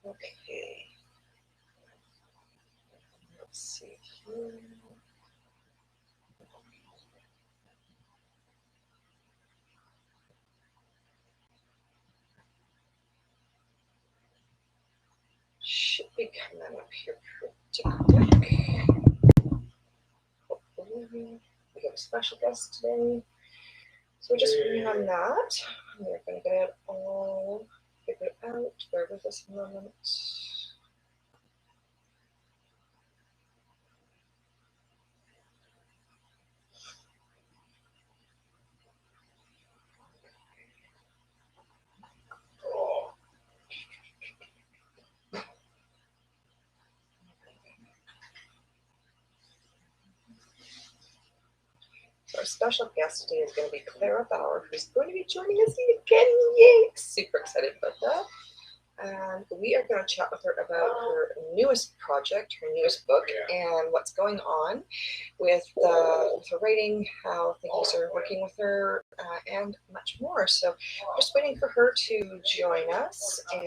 Okay. Let's see here. Should be coming up here pretty quick. Hopefully. We have a special guest today. So we're just waiting on that. We're going to get it all figured out. Bear with us a moment. Our special guest today is going to be Clara Bauer, who's going to be joining us again. Yay! Super excited about that. And we are going to chat with her about her newest project, her newest book, and what's going on with her writing, how things are working with her, and much more. So we're just waiting for her to join us, and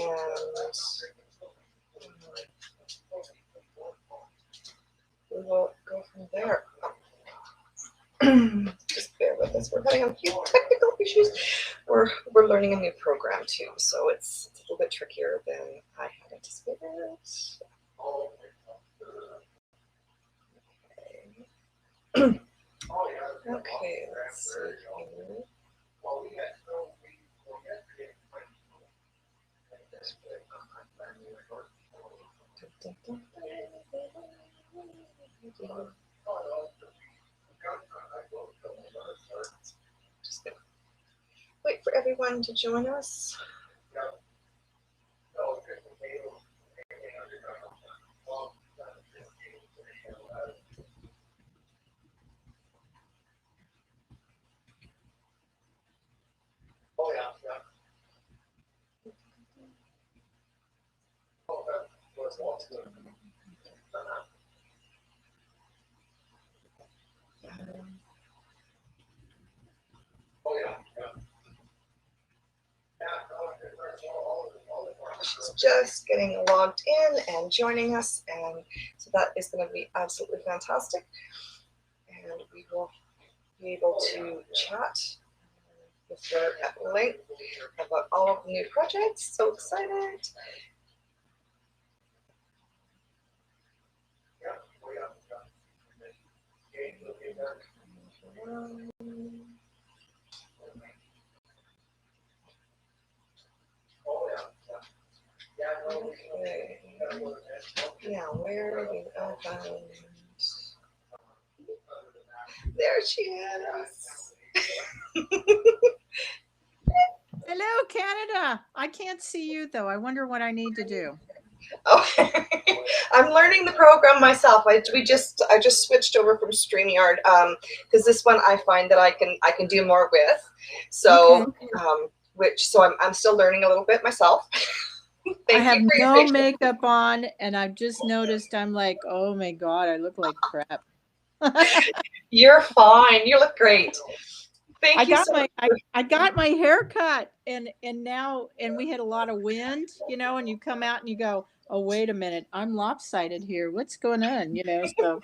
we will go from there. Just bear with us. We're having a few technical issues. We're learning a new program too, so it's a little bit trickier than I had anticipated. Okay. Okay, let's see here. Just gonna wait for everyone to join us. She's just getting logged in and joining us, and so that is going to be absolutely fantastic. And we will be able to chat with her at length about all of the new projects. So excited. Okay. Yeah, where are we? There she is. Hello, Canada. I can't see you though. I wonder what I need to do. Okay. I'm learning the program myself. I just switched over from StreamYard because this one I find that I can do more with. So Okay. so I'm still learning a little bit myself. I Thank have you for your no patience. makeup on, and I've just noticed I'm like, oh my God, I look like crap. You're fine. You look great. Thank you so much. I got my hair cut, and now we had a lot of wind, and you come out and you go, oh wait a minute, I'm lopsided here. What's going on? So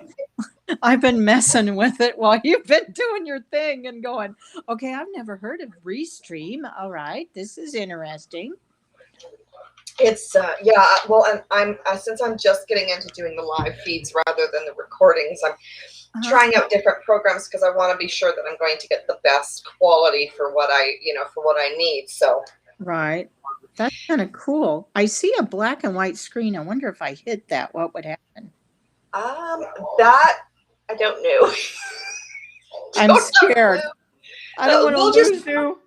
I've been messing with it while you've been doing your thing and going, okay, I've never heard of Restream. All right, this is interesting. It's yeah. Well, and I'm since I'm just getting into doing the live feeds rather than the recordings. I'm trying out different programs because I want to be sure that I'm going to get the best quality for what I need. So right, that's kind of cool. I see a black and white screen. I wonder if I hit that, what would happen? That I don't know. I'm scared. I don't want to We'll lose just you.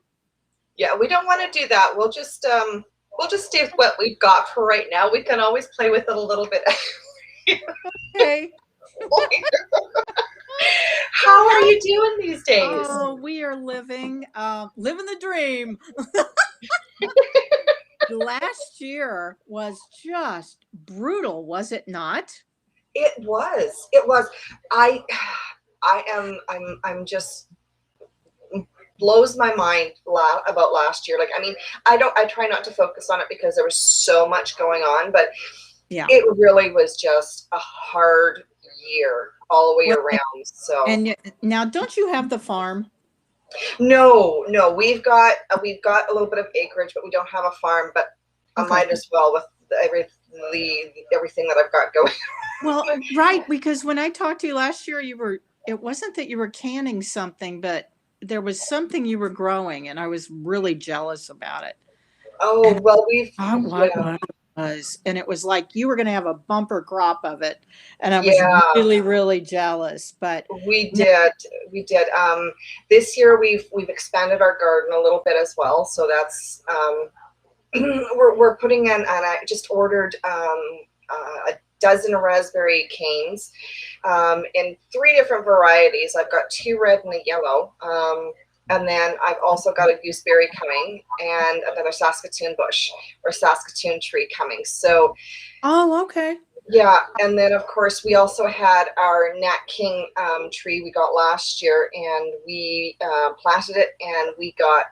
yeah. We don't want to do that. We'll just stay with what we've got for right now. We can always play with it a little bit. Okay. How are you doing these days? Oh, we are living the dream. Last year was just brutal, was it not? It was. It was. I am. I'm just blows my mind about last year. Like, I mean, I try not to focus on it because there was so much going on, but Yeah. it really was just a hard year all the way Well, around. So and now, don't you have the farm? no, we've got a little bit of acreage, but we don't have a farm. But I Okay. might as well with everything that I've got going. Well, right, because when I talked to you last year, it wasn't that you were canning something, but there was something you were growing, and I was really jealous about it. Oh And well, we've what it was, and it was like you were going to have a bumper crop of it, and I was yeah. really, really jealous. But We no, did. We did. This year we've expanded our garden a little bit as well. So that's we're putting in, and I just ordered a dozen raspberry canes in 3 different varieties. I've got 2 red and a yellow. And then I've also got a gooseberry coming, and then a Saskatoon bush or Saskatoon tree coming. So oh, okay. yeah, and then of course we also had our Nat King tree we got last year, and we planted it, and we got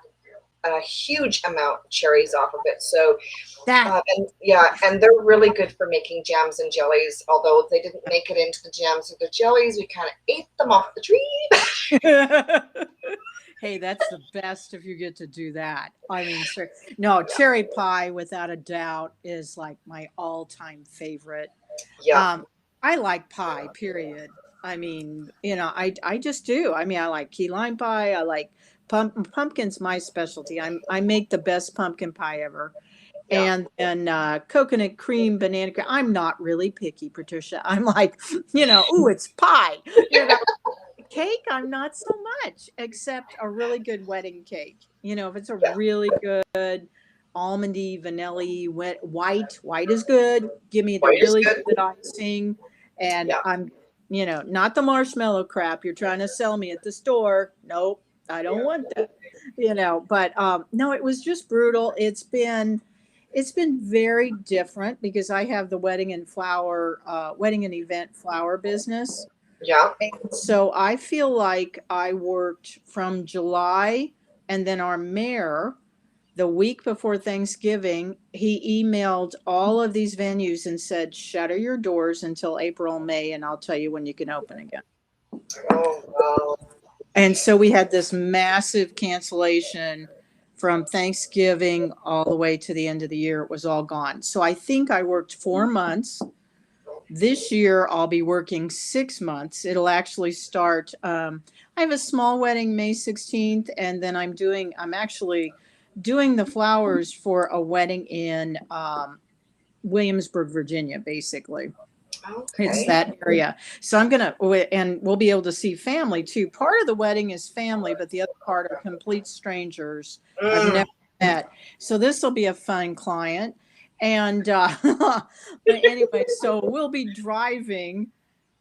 a huge amount of cherries off of it. So That and yeah, and they're really good for making jams and jellies. Although they didn't make it into the jams or the jellies, we kind of ate them off the tree. hey, that's the best if you get to do that. I mean, no, cherry pie without a doubt is like my all-time favorite. Yeah, Um, I like pie, period. I mean, I just do. I mean, I like key lime pie. I like pumpkin's my specialty. I make the best pumpkin pie ever. yeah. And then coconut cream, banana cream. I'm not really picky, Patricia. I'm like, ooh, it's pie. Cake, I'm not so much, except a really good wedding cake. If it's a Yeah, really good almondy, vanilla, white is good. Give me the white is really good. good icing. And Yeah, I'm, not the marshmallow crap you're trying to sell me at the store. Nope, I don't want that. But no, it was just brutal. It's been very different because I have the wedding and event flower business. yeah. And so I feel like I worked from July, and then our mayor, the week before Thanksgiving, he emailed all of these venues and said, shutter your doors until April, May, and I'll tell you when you can open again. Oh wow. And so we had this massive cancellation from Thanksgiving all the way to the end of the year. It was all gone. So I think I worked 4 months. This year, I'll be working 6 months. It'll actually start. I have a small wedding May 16th, and then I'm actually doing the flowers for a wedding in Williamsburg, Virginia, basically. It's Okay. that area. So and we'll be able to see family too. Part of the wedding is family, but the other part are complete strangers I've Mm, never met. So this will be a fun client. And, but anyway, so we'll be driving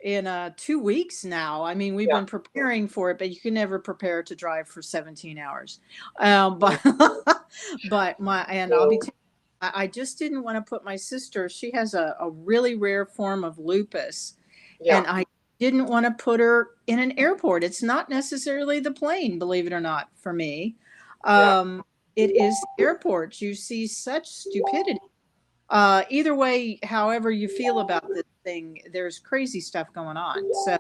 in 2 weeks now. I mean, we've yeah. been preparing for it, but you can never prepare to drive for 17 hours. But, and I'll be So, I just didn't want to put my sister, she has a really rare form of lupus, yeah. and I didn't want to put her in an airport. It's not necessarily the plane, believe it or not, for me. Yeah. It is airports. You see such stupidity. Either way, however you feel about this thing, there's crazy stuff going on. So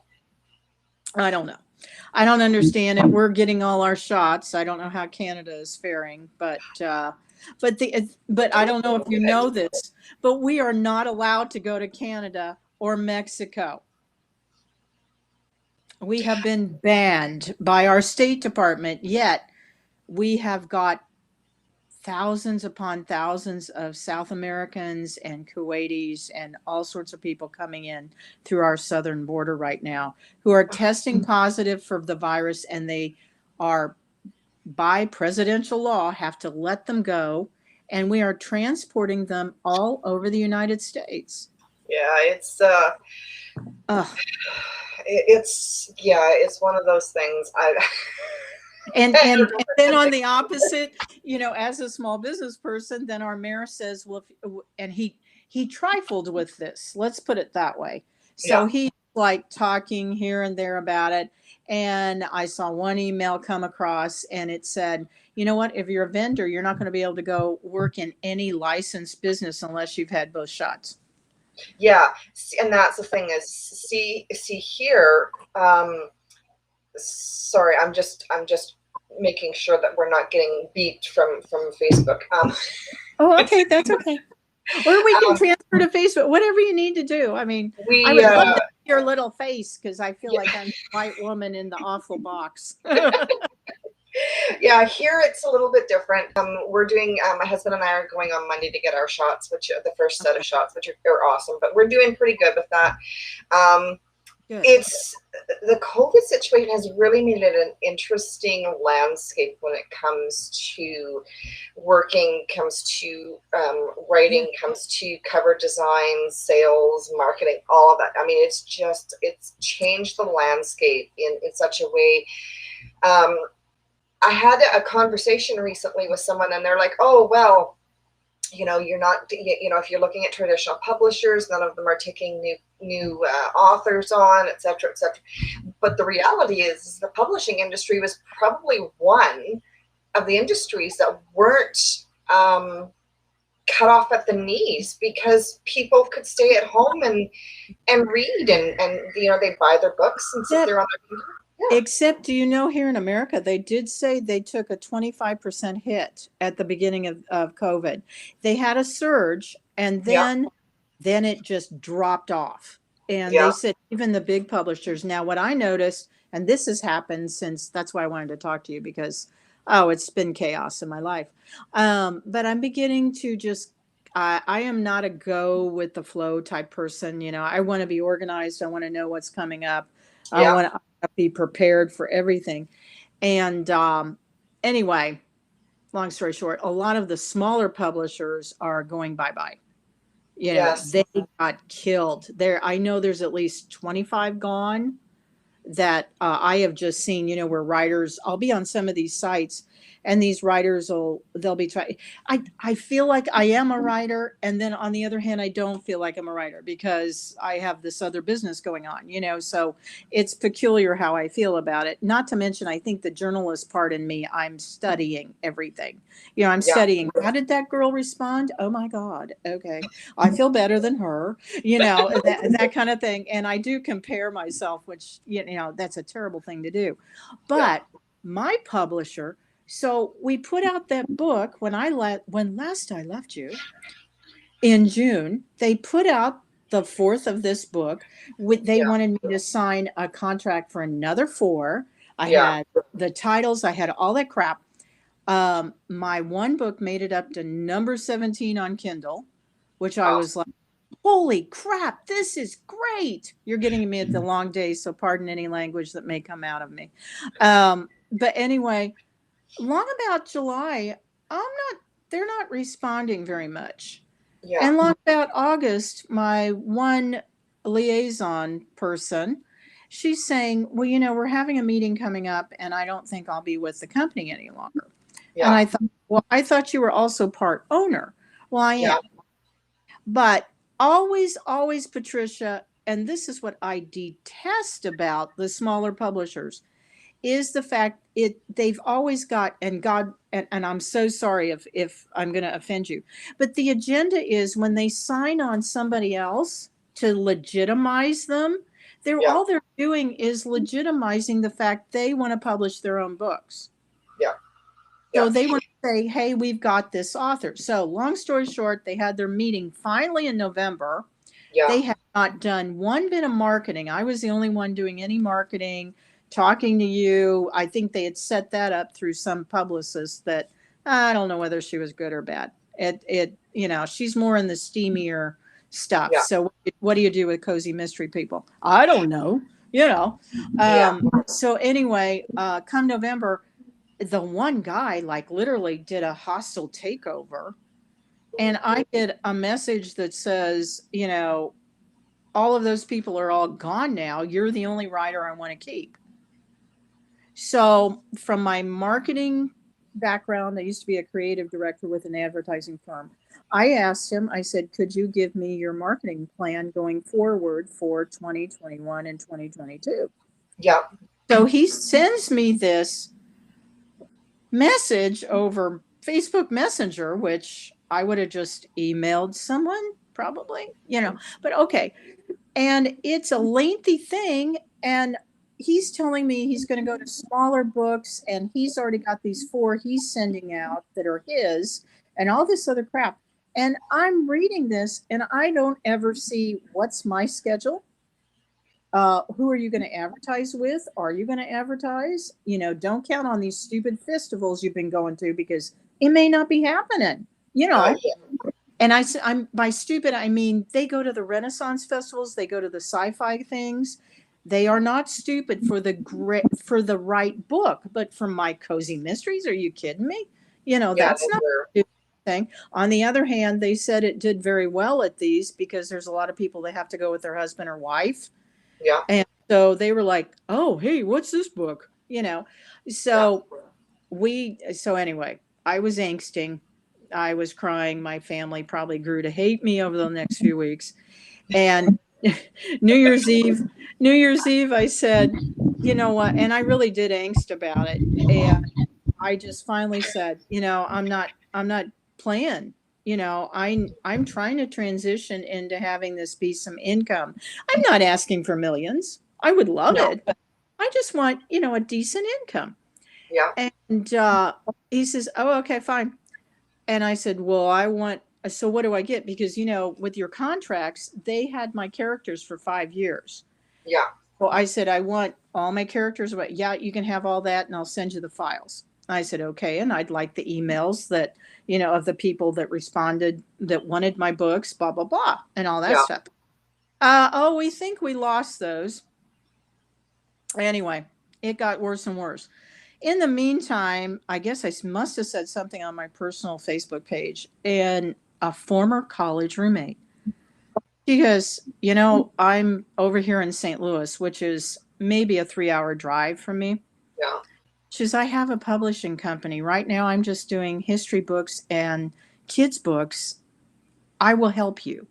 I don't know. I don't understand it. We're getting all our shots. I don't know how Canada is faring, but I don't know if you know this, but we are not allowed to go to Canada or Mexico. We have been banned by our State Department, yet we have got thousands upon thousands of South Americans and Kuwaitis and all sorts of people coming in through our southern border right now who are testing positive for the virus, and they are, by presidential law, have to let them go. And we are transporting them all over the United States. Yeah. Ugh. It's one of those things. And then on the opposite, as a small business person, then our mayor says, well, and he trifled with this. Let's put it that way. So Yeah. he like talking here and there about it. And I saw one email come across and it said, you know what, if you're a vendor, you're not going to be able to go work in any licensed business unless you've had both shots. Yeah, and that's the thing is, see here. Sorry, I'm just making sure that we're not getting beeped from Facebook. Oh, okay, that's okay. Or we can um, transfer to Facebook, whatever you need to do. I mean, I we would love to see your little face because I feel yeah, like I'm the white woman in the awful box. yeah, here it's a little bit different. We're doing, my husband and I are going on Monday to get our shots, which are the first set of shots, which are awesome, but we're doing pretty good with that. Good. It's the COVID situation has really made it an interesting landscape when it comes to working, comes to Yeah. writing, comes to cover design, sales, marketing, all of that. I mean, it's changed the landscape in such a way. I had a conversation recently with someone and they're like, oh, well, you're not, if you're looking at traditional publishers, none of them are taking new authors on, et cetera, et cetera. But the reality is the publishing industry was probably one of the industries that weren't cut off at the knees because people could stay at home and read and they buy their books and sit there on their computer. Yeah. Except, do you know, here in America, they did say they took a 25% hit at the beginning of COVID. They had a surge and Yeah. then it just dropped off. And they Yeah. said even the big publishers. Now, what I noticed, and this has happened since, that's why I wanted to talk to you because, oh, it's been chaos in my life. But I'm beginning to just, I am not a go with the flow type person. I want to be organized. I want to know what's coming up. I Yeah. want to be prepared for everything. And anyway, long story short, a lot of the smaller publishers are going bye-bye. Yes. They got killed. I know there's at least 25 gone that I have just seen, where writers, I'll be on some of these sites and these writers they'll be trying. I feel like I am a writer. And then on the other hand, I don't feel like I'm a writer because I have this other business going on, so it's peculiar how I feel about it. Not to mention, I think the journalist part in me, I'm studying everything. I'm Yeah. studying, how did that girl respond? Oh my God. Okay. I feel better than her, that kind of thing. And I do compare myself, which, that's a terrible thing to do. Yeah. But my publisher, so we put out that book when last I left you in June, they put out the fourth of this book. They Yeah. wanted me to sign a contract for another four. I Yeah. had the titles, I had all that crap. My one book made it up to number 17 on Kindle, which I was Awesome. like, holy crap, this is great. You're getting me at the long day, so pardon any language that may come out of me. But anyway, long about July, they're not responding very much. Yeah. And long about August, my one liaison person, she's saying, well, we're having a meeting coming up and I don't think I'll be with the company any longer. And Yeah. I thought, well, I thought you were also part owner. Well, I Yeah. am. But always, always, Patricia, and this is what I detest about the smaller publishers, is the fact they've always got, and God, and I'm so sorry if I'm going to offend you, but the agenda is when they sign on somebody else to legitimize them, Yeah. all they're doing is legitimizing the fact they want to publish their own books. Yeah. So Yeah. they want to say, hey, we've got this author. So long story short, they had their meeting finally in November. Yeah. They had not done one bit of marketing. I was the only one doing any marketing, talking to you. I think they had set that up through some publicist that I don't know whether she was good or bad. She's more in the steamier stuff. Yeah. So what do you do with cozy mystery people? I don't know, you know. Yeah. So anyway, come November, the one guy like literally did a hostile takeover, and I get a message that says, all of those people are all gone now. You're the only writer I want to keep. So from my marketing background. I used to be a creative director with an advertising firm. I asked him, I said, could you give me your marketing plan going forward for 2021 and 2022? Yeah. So he sends me this message over Facebook Messenger, which I would have just emailed someone probably, but okay. And it's a lengthy thing. And he's telling me he's going to go to smaller books and he's already got these 4 he's sending out that are his and all this other crap. And I'm reading this and I don't ever see what's my schedule. Who are you going to advertise with? Are you going to advertise? Don't count on these stupid festivals you've been going to because it may not be happening, Yeah. And I'm by stupid, I mean, they go to the Renaissance festivals, they go to the sci-fi things. They are not stupid for the right book, but for my cozy mysteries, are you kidding me? Yeah, That's not they're, a stupid thing. On the other hand, they said it did very well at these because there's a lot of people that have to go with their husband or wife. yeah, And so they were like, "Oh, hey, what's this book?" yeah, So so anyway, I was angsting. I was crying. My family probably grew to hate me over the next few weeks. And New Year's Eve, New Year's Eve, I said, you know what? And I really did angst about it. And I just finally said, I'm not playing. I'm trying to transition into having this be some income. I'm not asking for millions. I would love no, it, but I just want, a decent income. yeah, And he says, "Oh, okay, fine." And I said, "Well, so what do I get? Because, with your contracts, they had my characters for 5 years." yeah, Well, I said, "I want all my characters." But yeah, you can have all that and I'll send you the files. I said, "Okay." And I'd like the emails that, of the people that responded that wanted my books, blah, blah, blah, and all that yeah. stuff. Oh, we think we lost those. Anyway, it got worse and worse. In the meantime, I guess I must have said something on my personal Facebook page, and a former college roommate, because, I'm over here in St. Louis, which is maybe a 3-hour drive from me. Yeah. She says, I have a publishing company. Right now, I'm just doing history books and kids' books. I will help you.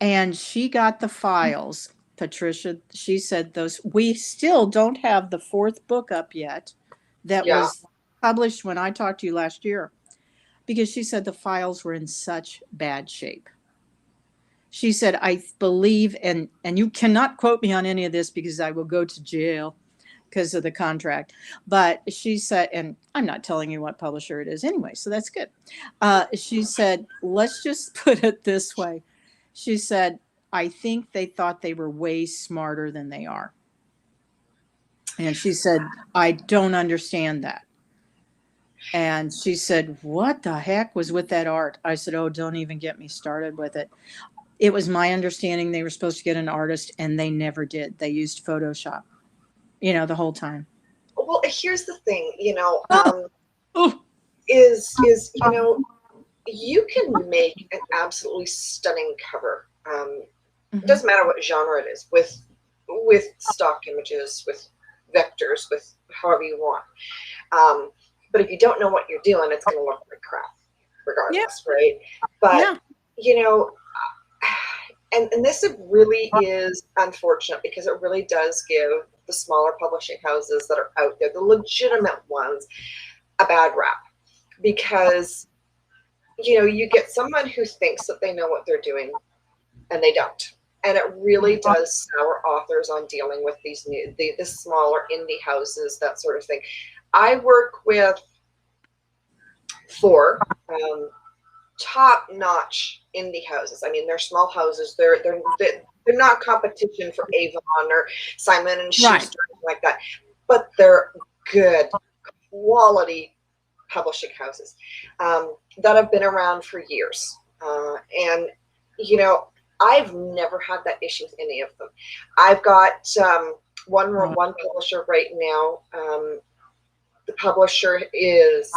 And she got the files, Patricia. She said, we still don't have the 4th book up yet that Yeah. was published when I talked to you last year, because she said the files were in such bad shape. She said, I believe, and you cannot quote me on any of this because I will go to jail because of the contract. But she said, and I'm not telling you what publisher it is anyway, so that's good. She said, let's just put it this way. She said, I think they thought they were way smarter than they are. And she said, I don't understand that. And she said, what the heck was with that art? I said, oh, don't even get me started with it. It was my understanding they were supposed to get an artist, and they never did. They used Photoshop, the whole time. Well, here's the thing, Oh, you can make an absolutely stunning cover. It mhm. doesn't matter what genre it is, with stock images, with vectors, with however you want. But if you don't know what you're doing, it's going to look like crap, Yeah, regardless, right? But yeah. And this really is unfortunate because it really does give the smaller publishing houses that are out there, the legitimate ones, a bad rap. Because, you get someone who thinks that they know what they're doing and they don't. And it really does sour authors on dealing with the smaller indie houses, that sort of thing. I work with 4 top-notch indie houses. I mean, they're small houses. They're not competition for Avon or Simon and Schuster, Right. like that, but they're good quality publishing houses that have been around for years. And I've never had that issue with any of them. I've got one publisher right now. The publisher is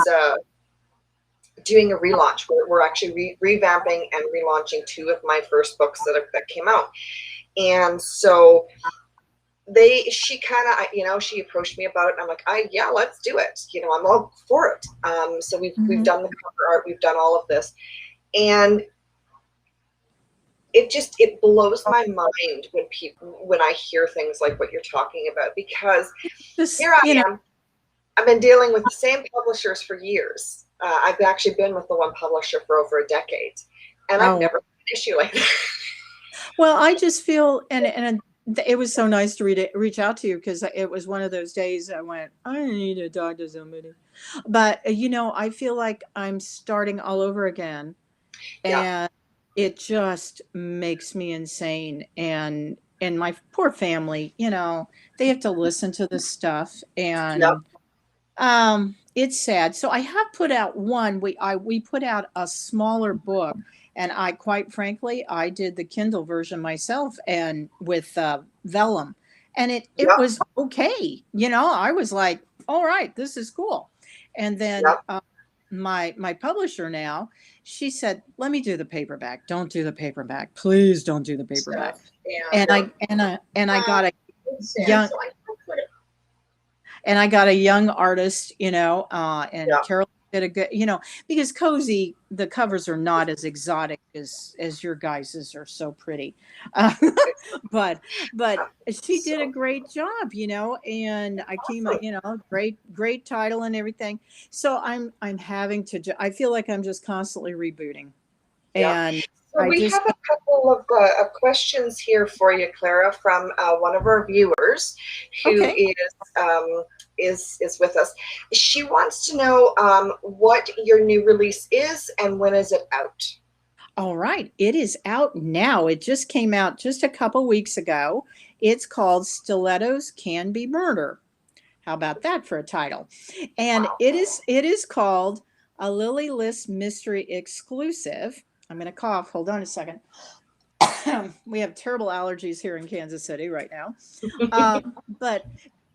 doing a relaunch. We're actually revamping and relaunching 2 of my first books that came out. And so she kind of, she approached me about it, and I'm like, yeah, let's do it. I'm all for it. So we've done the cover art, we've done all of this, and it blows my mind when I hear things like what you're talking about, because here I am. I've been dealing with the same publishers for years. I've actually been with the one publisher for over a decade, and I've never had an issue like that. Well, I just feel, and it was so nice to reach out to you, because it was one of those days I went, I need to talk to somebody. But, I feel like I'm starting all over again. And it just makes me insane. And my poor family, they have to listen to this stuff. And it's sad. So I have put out one. We put out a smaller book, and quite frankly, I did the Kindle version myself, and with vellum, and it was okay. I was like, all right, this is cool. And then my publisher now, she said, let me do the paperback. Don't do the paperback, please. Don't do the paperback. And I got a young. And I got a young artist, and Carol did a good, because Cozy, the covers are not as exotic as your guys's are so pretty. But she did a great job, and I came up, great title and everything. So I'm having to, I feel like I'm just constantly rebooting. And so we have a couple of questions here for you, Clara, from one of our viewers who is with us. She wants to know what your new release is and when is it out? All right, it is out now. It just came out just a couple weeks ago. It's called Stilettos Can Be Murder. How about that for a title? And it is called a Lily List Mystery Exclusive. I'm going to cough. Hold on a second. We have terrible allergies here in Kansas City right now. But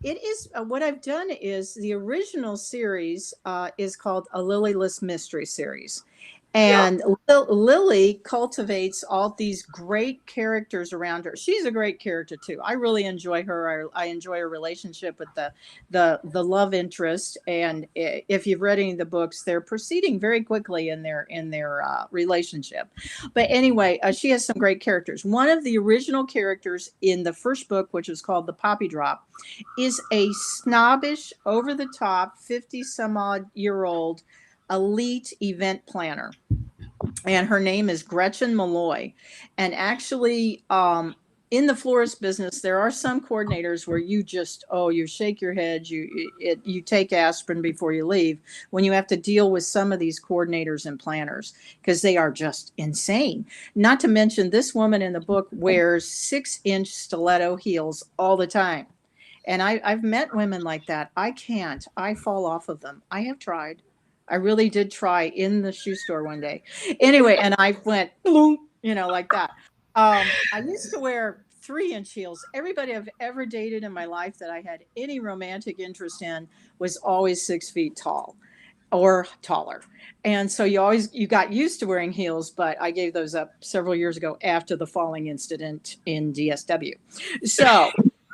it is, what I've done is, the original series is called a Lily List Mystery Series. And Lily cultivates all these great characters around her. She's a great character too. I really enjoy her. I enjoy her relationship with the love interest. And if you've read any of the books, they're proceeding very quickly in their relationship. But anyway, she has some great characters. One of the original characters in the first book, which is called The Poppy Drop, is a snobbish, over the top, 50 some odd year old elite event planner, and her name is Gretchen Malloy. And actually, in the florist business, there are some coordinators where you just, you shake your head, you take aspirin before you leave, when you have to deal with some of these coordinators and planners, because they are just insane. Not to mention, this woman in the book wears 6-inch stiletto heels all the time. And I've met women like that. I can't. I fall off of them. I have tried. I really did try in the shoe store one day. Anyway, and I went, boom, like that. I used to wear 3-inch heels. Everybody I've ever dated in my life that I had any romantic interest in was always 6 feet tall or taller. And so you got used to wearing heels, but I gave those up several years ago after the falling incident in DSW. So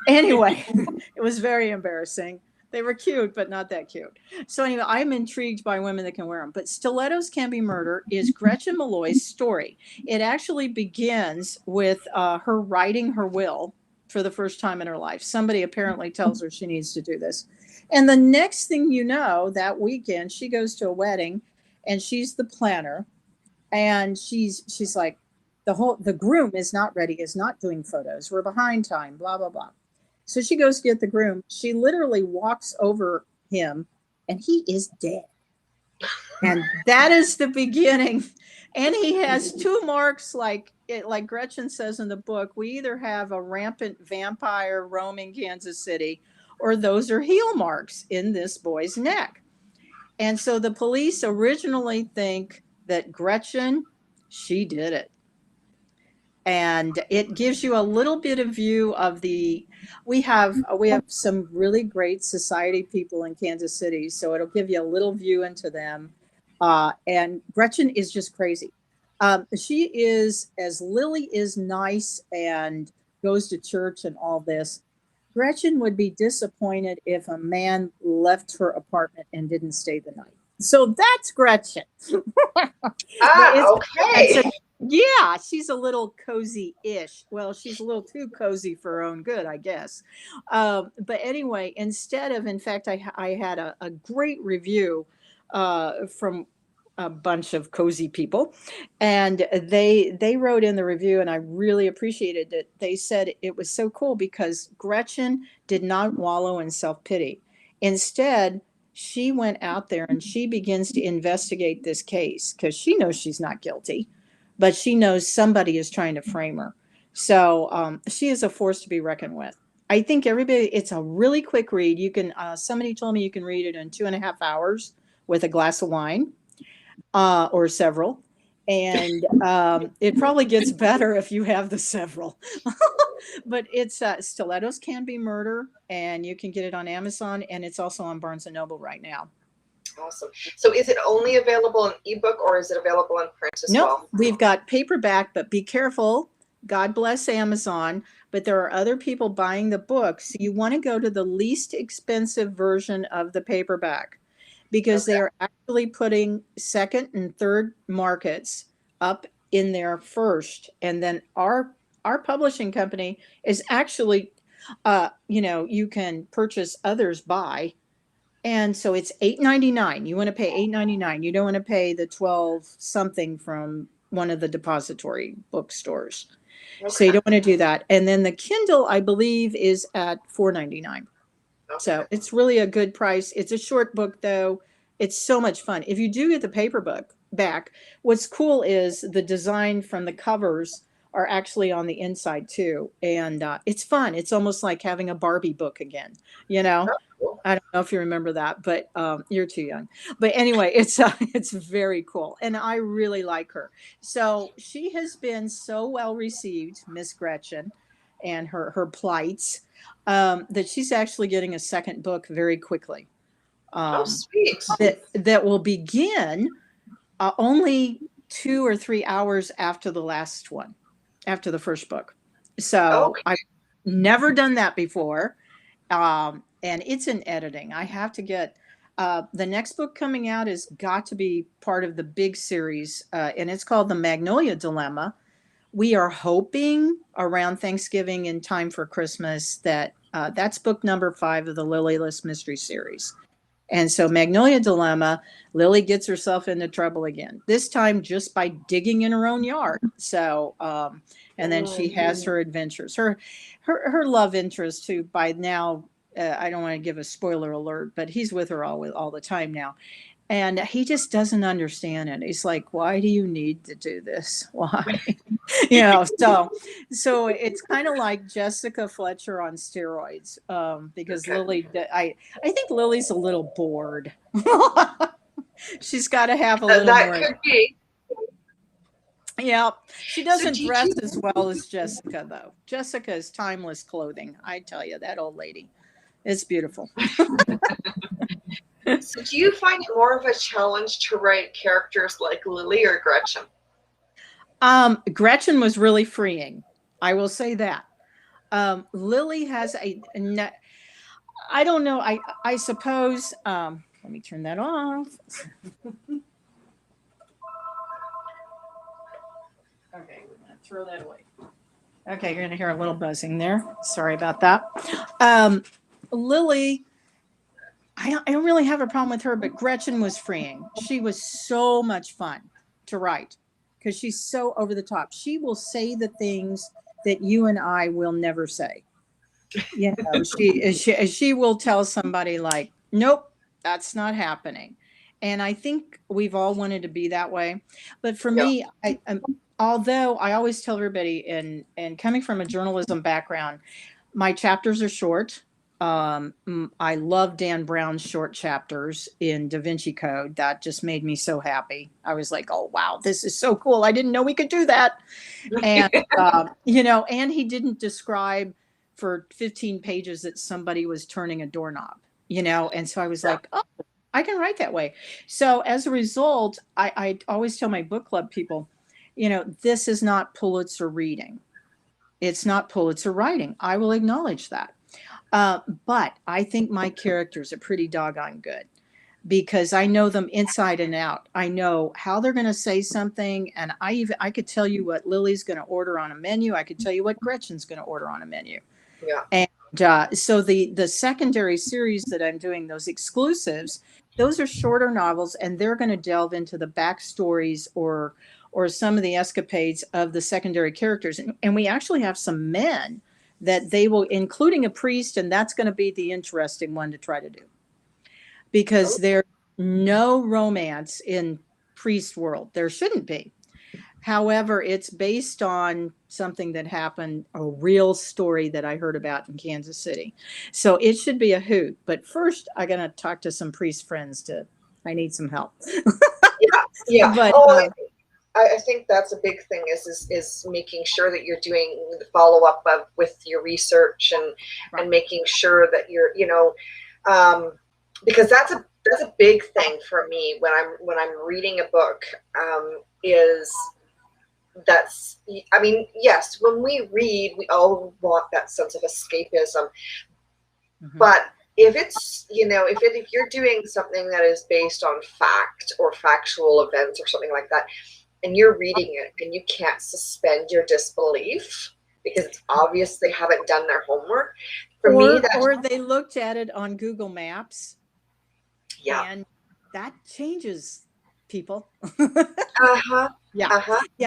anyway, it was very embarrassing. They were cute, but not that cute. So anyway, I'm intrigued by women that can wear them. But Stilettos Can Be Murder is Gretchen Malloy's story. It actually begins with her writing her will for the first time in her life. Somebody apparently tells her she needs to do this. And the next thing you know, that weekend, she goes to a wedding, and she's the planner. And she's like, the groom is not ready, is not doing photos. We're behind time, blah, blah, blah. So she goes to get the groom. She literally walks over him, and he is dead. And that is the beginning. And he has 2 marks, like Gretchen says in the book. We either have a rampant vampire roaming Kansas City, or those are heel marks in this boy's neck. And so the police originally think that Gretchen, she did it. And it gives you a little bit of view of we have some really great society people in Kansas City, so it'll give you a little view into them. And Gretchen is just crazy. She is, as Lily is nice and goes to church and all this, Gretchen would be disappointed if a man left her apartment and didn't stay the night. So that's Gretchen. But Ah, it's okay. yeah, she's a little cozy-ish. Well, she's a little too cozy for her own good, I guess. But anyway, instead of, in fact, I had a great review from a bunch of cozy people, and they wrote in the review, and I really appreciated it. They said it was so cool because Gretchen did not wallow in self-pity. Instead, she went out there and she begins to investigate this case because she knows she's not guilty, but she knows somebody is trying to frame her. So she is a force to be reckoned with. I think everybody, it's a really quick read. You can, somebody told me you can read it in 2.5 hours with a glass of wine or several. And it probably gets better if you have the several. But it's Stilettos Can Be Murder, and you can get it on Amazon, and it's also on Barnes and Noble right now. Awesome. So is it only available in ebook or is it available in print as Nope, well? we've got paperback, but be careful. God bless Amazon, but there are other people buying the book. So you want to go to the least expensive version of the paperback because Okay. they are actually putting second and third markets up in there first. And then our publishing company is actually you can purchase others by, and so it's $8.99. You want to pay $8.99. You don't want to pay the 12 something from one of the depository bookstores. So you Okay. don't want to do that. And then the Kindle, I believe, is at $4.99. Okay. So it's really a good price. It's a short book though. It's so much fun. If you do get the paper book back, what's cool is the design from the covers are actually on the inside too. And it's fun. It's almost like having a Barbie book again, you know? Oh, cool. I don't know if you remember that, but you're too young. But anyway, it's very cool, and I really like her. So she has been so well received, Miss Gretchen, and her plights, that she's actually getting a second book very quickly. Oh, Um, sweet. that will begin only 2 or 3 hours after the last one, after the first book. So Okay. I've never done that before, and it's in editing. I have to get the next book coming out has got to be part of the big series, and it's called The Magnolia Dilemma. We are hoping around Thanksgiving in time for Christmas that that's book number 5 of the Lilyless Mystery Series. And so Magnolia Dilemma, Lily gets herself into trouble again, this time just by digging in her own yard. So, and then she has her adventures, her love interest who by now, I don't want to give a spoiler alert, but he's with her all the time now. And he just doesn't understand it. He's like, why do you need to do this? Why? So it's kind of like Jessica Fletcher on steroids, because Okay. I think Lily's a little bored. She's got to have a little That more. could be. Yeah, she So doesn't did dress you as well as Jessica, though. Jessica is timeless clothing. I tell you, that old lady, it's beautiful. so do you find it more of a challenge to write characters like Lily or Gretchen? Gretchen was really freeing. I will say that. Lily has I don't know. I suppose. Let me turn that off. Okay, we're gonna throw that away. Okay, you're gonna hear a little buzzing there. Sorry about that. Lily, I don't really have a problem with her, but Gretchen was freeing. She was so much fun to write because she's so over the top. She will say the things that you and I will never say. She will tell somebody like, nope, that's not happening. And I think we've all wanted to be that way. But for Yeah. me, although I always tell everybody, and coming from a journalism background, my chapters are short. I love Dan Brown's short chapters in Da Vinci Code. That just made me so happy. I was like, oh, wow, this is so cool. I didn't know we could do that. And, and he didn't describe for 15 pages that somebody was turning a doorknob, and so I was Yeah. like, oh, I can write that way. So as a result, I always tell my book club people, this is not Pulitzer reading. It's not Pulitzer writing. I will acknowledge that. But I think my characters are pretty doggone good because I know them inside and out. I know how they're going to say something, and I could tell you what Lily's going to order on a menu. I could tell you what Gretchen's going to order on a menu. Yeah. And so the secondary series that I'm doing, those exclusives, those are shorter novels, and they're going to delve into the backstories or some of the escapades of the secondary characters. And we actually have some men that they will, including a priest, and that's going to be the interesting one to try to do because Oh, there's no romance in priest world. There shouldn't be. However, it's based on something that happened, a real story that I heard about in Kansas City. So it should be a hoot. But first, I got to talk to some priest friends I need some help. yeah. Yeah. But Oh, I think that's a big thing is making sure that you're doing the follow up with your research and making sure that you're, because that's a big thing for me when I'm reading a book, is that's, I mean, yes, when we read, we all want that sense of escapism, but if it's, if you're doing something that is based on fact or factual events or something like that, and you're reading it and you can't suspend your disbelief because it's obvious they haven't done their homework. Or they looked at it on Google Maps. Yeah. And that changes people. Uh-huh. Yeah. Uh-huh. Yeah.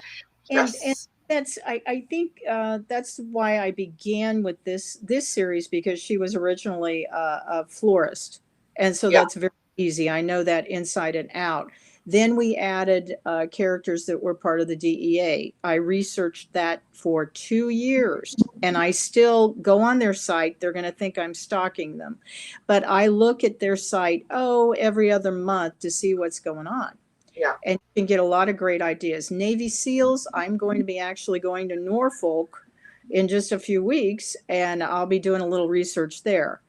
Yes. And that's I think that's why I began with this series, because she was originally a florist, and so Yeah. that's very easy. I know that inside and out. Then we added characters that were part of the DEA. I researched that for 2 years, and I still go on their site. They're going to think I'm stalking them, but I look at their site every other month to see what's going on. Yeah. And you can get a lot of great ideas. Navy SEALs, I'm going to be actually going to Norfolk in just a few weeks, and I'll be doing a little research there.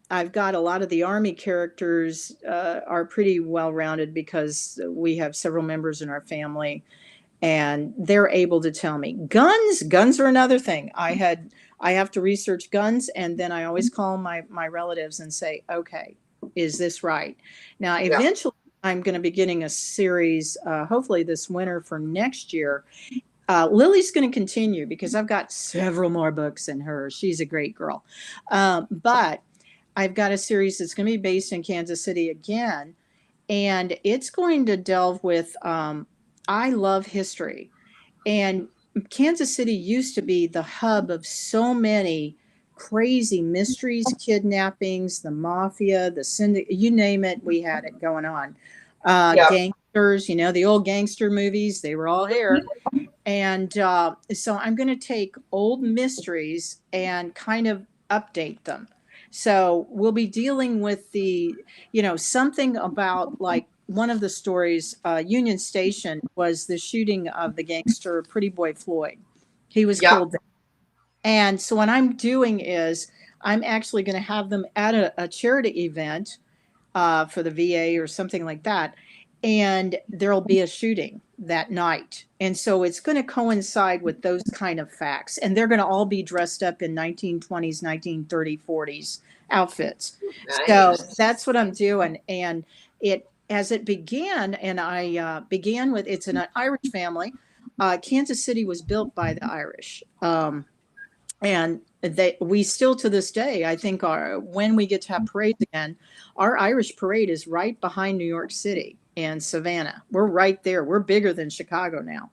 I've got a lot of the Army characters are pretty well rounded because we have several members in our family, and they're able to tell me. Guns are another thing. I have to research guns, and then I always call my relatives and say, okay, is this right? Now, eventually, I'm going to be getting a series, hopefully this winter for next year. Lily's going to continue because I've got several more books in her. She's a great girl. But I've got a series that's going to be based in Kansas City again. And it's going to delve with, I love history. And Kansas City used to be the hub of so many crazy mysteries, kidnappings, the mafia, the syndicate, you name it, we had it going on. Gangsters, the old gangster movies, they were all here. And so I'm going to take old mysteries and kind of update them. So we'll be dealing with something about, like, one of the stories, Union Station, was the shooting of the gangster Pretty Boy Floyd. He was killed there. And so what I'm doing is I'm actually going to have them at a charity event for the VA or something like that. And there'll be a shooting that night. And so it's going to coincide with those kind of facts. And they're going to all be dressed up in 1920s, 1930s, 40s outfits. Nice. So that's what I'm doing. And as it began, and I began with, it's an Irish family. Kansas City was built by the Irish. And we still, to this day, I think when we get to have parades again, our Irish parade is right behind New York City and Savannah. We're right there. We're bigger than Chicago now.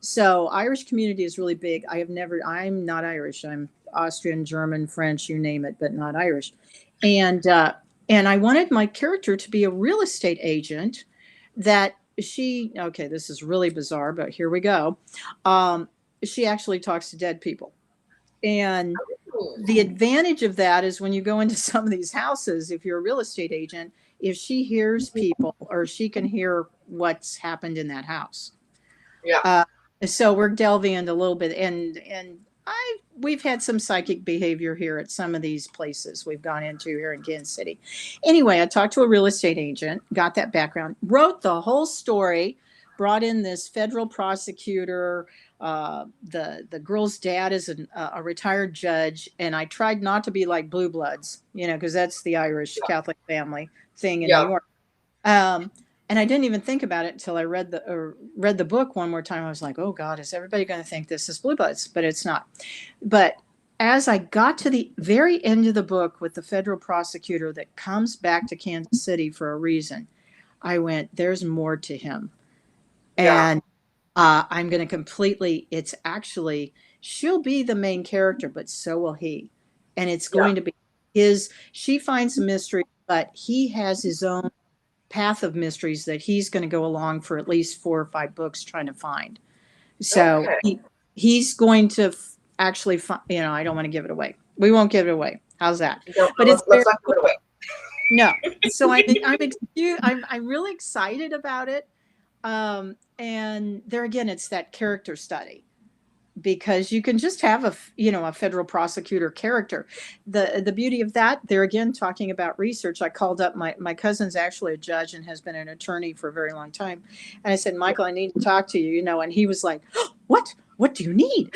So Irish community is really big. I'm not Irish. I'm Austrian, German, French, you name it, but not Irish. And I wanted my character to be a real estate agent that okay, this is really bizarre, but here we go. She actually talks to dead people. And the advantage of that is when you go into some of these houses, if you're a real estate agent, if she hears people, or she can hear what's happened in that house. Yeah. So we're delving into a little bit, and we've had some psychic behavior here at some of these places we've gone into here in Kansas City. Anyway, I talked to a real estate agent, got that background, wrote the whole story brought in this federal prosecutor. The girl's dad is a retired judge, and I tried not to be like Blue Bloods, because that's the Irish Catholic family thing in New Yeah. York. And I didn't even think about it until I read the book one more time. I was like, oh God, is everybody going to think this is Blue Bloods? But it's not. But as I got to the very end of the book with the federal prosecutor that comes back to Kansas City for a reason, I went, there's more to him. Yeah. And I'm going to it's actually, she'll be the main character, but so will he. And it's going to be she finds a mystery, but he has his own path of mysteries that he's going to go along for at least 4 or 5 books trying to find. So he's going to actually find, I don't want to give it away. We won't give it away. How's that? No, but let's not give it away. No. So I'm really excited about it. And there again, it's that character study, because you can just have a federal prosecutor character. The beauty of that, there again, talking about research, I called up my cousin's actually a judge and has been an attorney for a very long time. And I said, Michael, I need to talk to you, and he was like, oh, what do you need?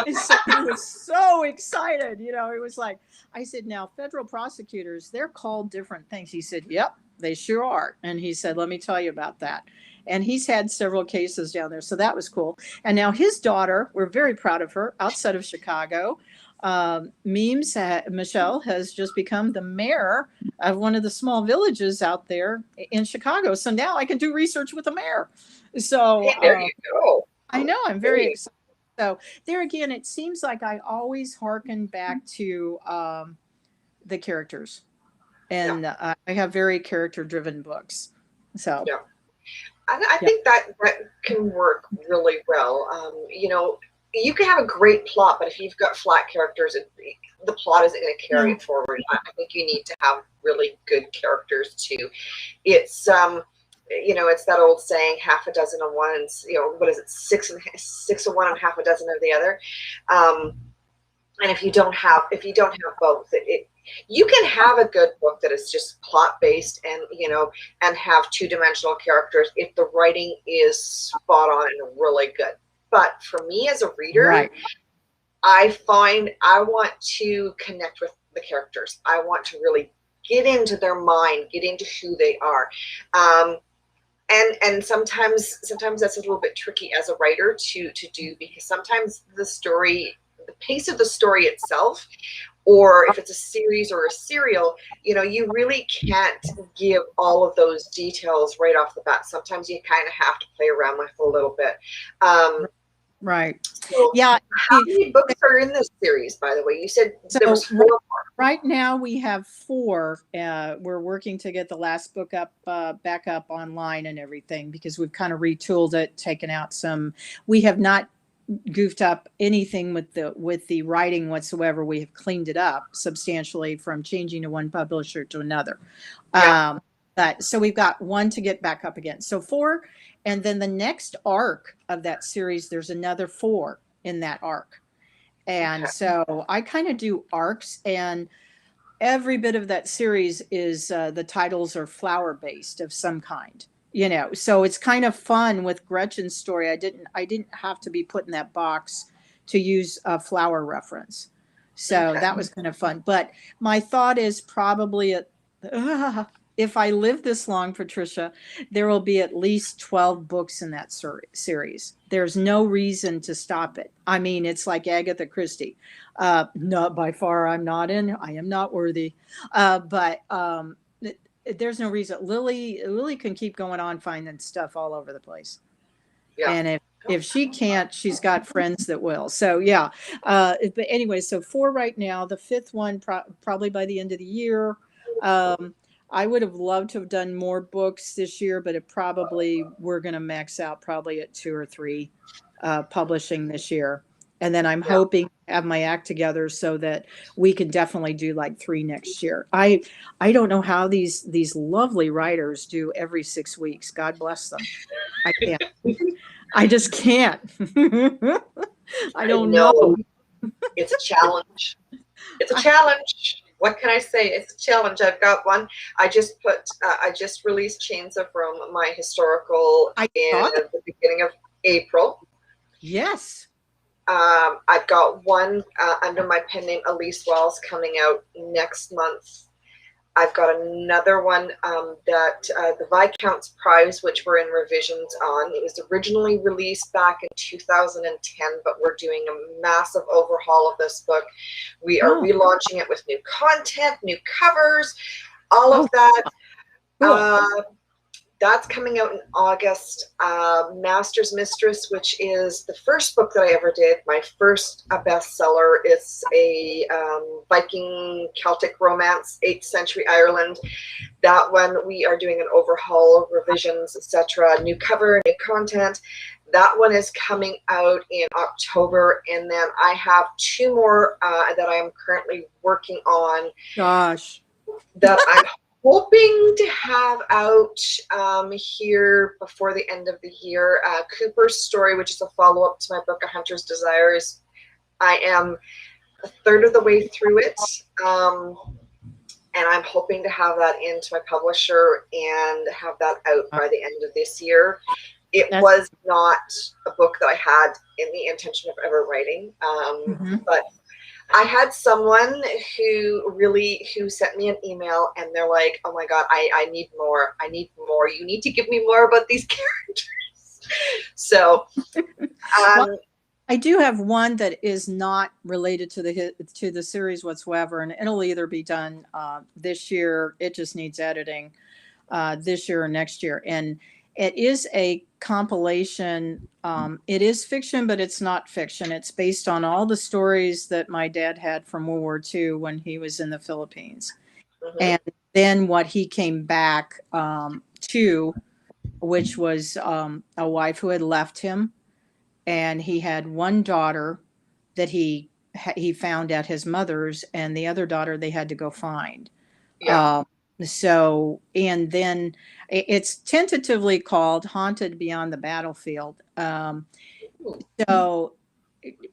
And so he was so excited. He was like, I said, now federal prosecutors, they're called different things. He said, yep, they sure are. And he said, let me tell you about that. And he's had several cases down there. So that was cool. And now his daughter, we're very proud of her, outside of Chicago. Michelle has just become the mayor of one of the small villages out there in Chicago. So now I can do research with the mayor. So there you go. I know, I'm very excited. So there again, it seems like I always hearken back to the characters. And I have very character-driven books. So yeah. I think that can work really well. You can have a great plot, but if you've got flat characters, the plot isn't going to carry it forward. I think you need to have really good characters too. It's it's that old saying, half a dozen of one, and what is it, six of one and half a dozen of the other. And if you don't have both, you can have a good book that is just plot based and have 2-dimensional characters if the writing is spot on and really good. But for me as a reader, I find I want to connect with the characters. I want to really get into their mind, get into who they are. And sometimes that's a little bit tricky as a writer to do, because sometimes the pace of the story itself, or if it's a series or a serial, you really can't give all of those details right off the bat. Sometimes you kind of have to play around with a little bit. Right. So how many books are in this series, by the way? You said there was 4 more. Right now we have 4. We're working to get the last book back up online and everything, because we've kind of retooled it, taken out some. We have not goofed up anything with the writing whatsoever. We have cleaned it up substantially from changing to one publisher to another. But so we've got 1 to get back up again. So 4, and then the next arc of that series, there's another 4 in that arc. And so I kind of do arcs, and every bit of that series is the titles are flower based of some kind. So it's kind of fun with Gretchen's story. I didn't have to be put in that box to use a flower reference. So that was kind of fun. But my thought is probably if I live this long, Patricia, there will be at least 12 books in that series. There's no reason to stop it. I mean, it's like Agatha Christie. Not by far, I am not worthy. But there's no reason. Lily can keep going on finding stuff all over the place. Yeah. And if she can't, she's got friends that will. So yeah. But anyway, so 4 right now. The 5th one probably by the end of the year. I would have loved to have done more books this year, but we're going to max out probably at 2 or 3 publishing this year. And then I'm hoping to have my act together so that we can definitely do like 3 next year. I don't know how these lovely writers do every 6 weeks. God bless them. I can't. I just can't. I don't know. It's a challenge. It's a challenge. what can I say? It's a challenge. I've got one. I just released Chains of Rome, my historical, I in saw that. the beginning of April. Yes. I've got one under my pen name Elise Wells coming out next month. I've got another one that the Viscount's Prize, which we're in revisions on. It was originally released back in 2010, but we're doing a massive overhaul of this book. We are relaunching it with new content, new covers, all of that. Cool. That's coming out in August. Master's Mistress, which is the first book that I ever did, my first bestseller. It's a Viking Celtic romance, 8th century Ireland. That one we are doing an overhaul, revisions, etc. New cover, new content. That one is coming out in October, and then I have 2 more that I am currently working on. Gosh. That I'm hoping to have out here before the end of the year. Cooper's Story, which is a follow-up to my book, A Hunter's Desires. I am a third of the way through it, and I'm hoping to have that into my publisher and have that out by the end of this year. It was not a book that I had any intention of ever writing, but I had someone who sent me an email, and they're like, oh my God, I need more. I need more. You need to give me more about these characters. So, well, I do have one that is not related to the series whatsoever, and it'll either be done this year. It just needs editing this year or next year, and it is a compilation. It is fiction, but it's not fiction. It's based on all the stories that my dad had from World War II when he was in the Philippines. And then what he came back to, which was a wife who had left him. And he had one daughter that he found at his mother's, and the other daughter they had to go find. yeah. So, and then it's tentatively called Haunted Beyond the Battlefield. So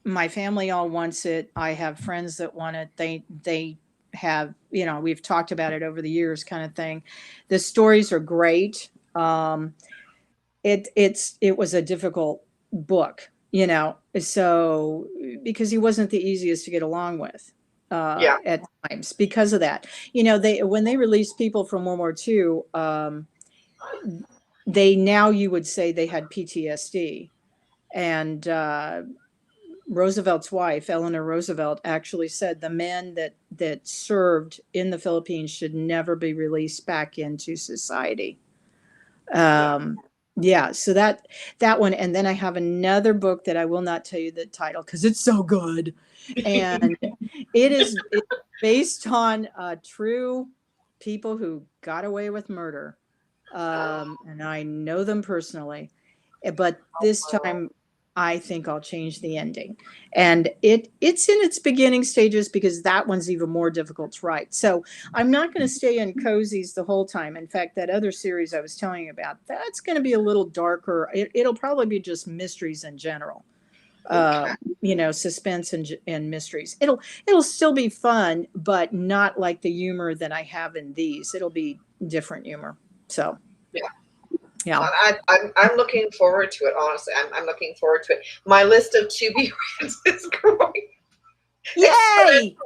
my family all wants it. I have friends that want it. They have, we've talked about it over the years, kind of thing. The stories are great. It was a difficult book, so because he wasn't the easiest to get along with. At times because of that. When they released people from World War II, you would say they had PTSD. And Roosevelt's wife, Eleanor Roosevelt, actually said the men that served in the Philippines should never be released back into society. So that one. And then I have another book that I will not tell you the title because it's so good. And it's based on true people who got away with murder. And I know them personally. But this time I think I'll change the ending. And it's in its beginning stages because that one's even more difficult to write. So I'm not going to stay in cozies the whole time. In fact, that other series I was telling you about, that's going to be a little darker. It'll probably be just mysteries in general. Suspense and mysteries. It'll still be fun, but not like the humor that I have in these. It'll be different humor. So yeah. I'm looking forward to it. Honestly, I'm looking forward to it. My list of to be reads is growing. Yay!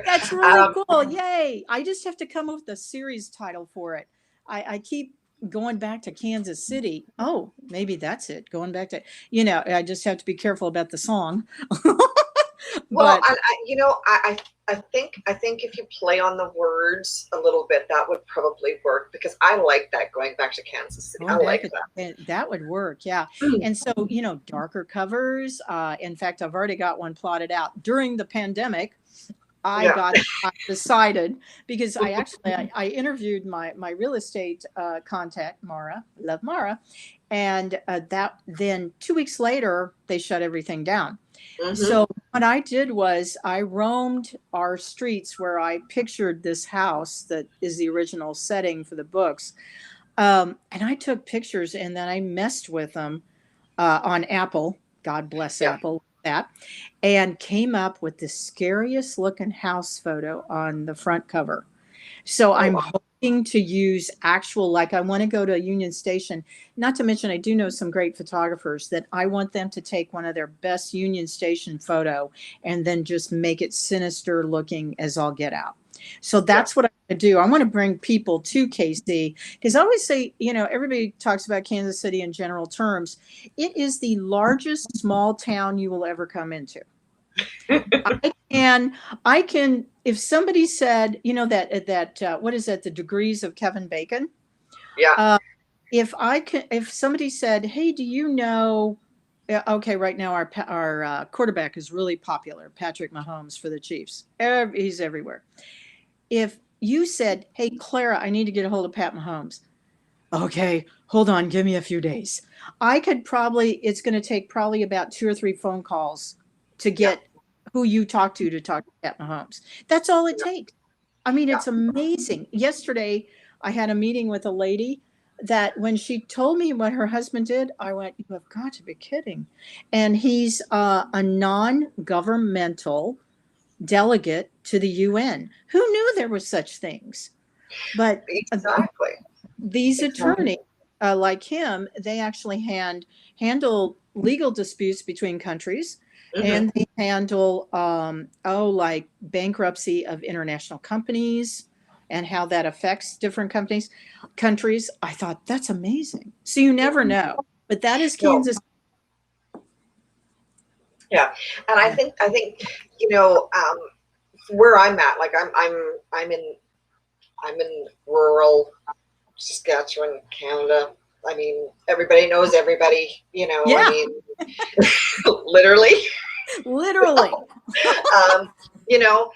That's really cool. Yay! I just have to come up with a series title for it. I keep going back to Kansas City. Oh, maybe that's it. Going back to, I just have to be careful about the song. Well, I think if you play on the words a little bit, that would probably work because I like that, going back to Kansas City. I like that. That would work, yeah. And so, darker covers. In fact, I've already got one plotted out. During the pandemic, I decided because I interviewed my real estate contact, Mara, love Mara, and then 2 weeks later they shut everything down. So what I did was I roamed our streets where I pictured this house that is the original setting for the books. And I took pictures and then I messed with them on Apple. God bless Apple. that, and came up with the scariest looking house photo on the front cover. So Oh, I'm wow. hoping to use actual, like I want to go to Union Station, not to mention I do know some great photographers that I want them to take one of their best Union Station photo and then just make it sinister looking as all get out. So Yeah. that's what I want to do. I want to bring people to KC because I always say, everybody talks about Kansas City in general terms. It is the largest small town you will ever come into. I can, if somebody said, what is that, the degrees of Kevin Bacon? Yeah. Uh, if somebody said, hey, do you know, okay, right now our quarterback is really popular, Patrick Mahomes for the Chiefs. He's everywhere. If you said, hey, Clara, I need to get a hold of Pat Mahomes. Okay, hold on, give me a few days. It's going to take probably about 2 or 3 phone calls to Yeah. get who you talk to Pat Mahomes. That's all it Yeah. takes. I mean, Yeah. it's amazing. Yesterday, I had a meeting with a lady that when she told me what her husband did, I went, you have got to be kidding. And he's a non governmental delegate to the UN. Who knew there were such things? But Exactly. these Exactly. attorneys, like him, they actually handle legal disputes between countries, Hmm. and they handle like bankruptcy of international companies and how that affects different countries. I thought that's amazing. So you Yeah. never know, but that is No. Kansas. Yeah. And I Yeah. think you know um, where I'm at, like I'm in rural Saskatchewan, Canada. I mean, everybody knows everybody. I Yeah, mean, literally. literally. um, you know,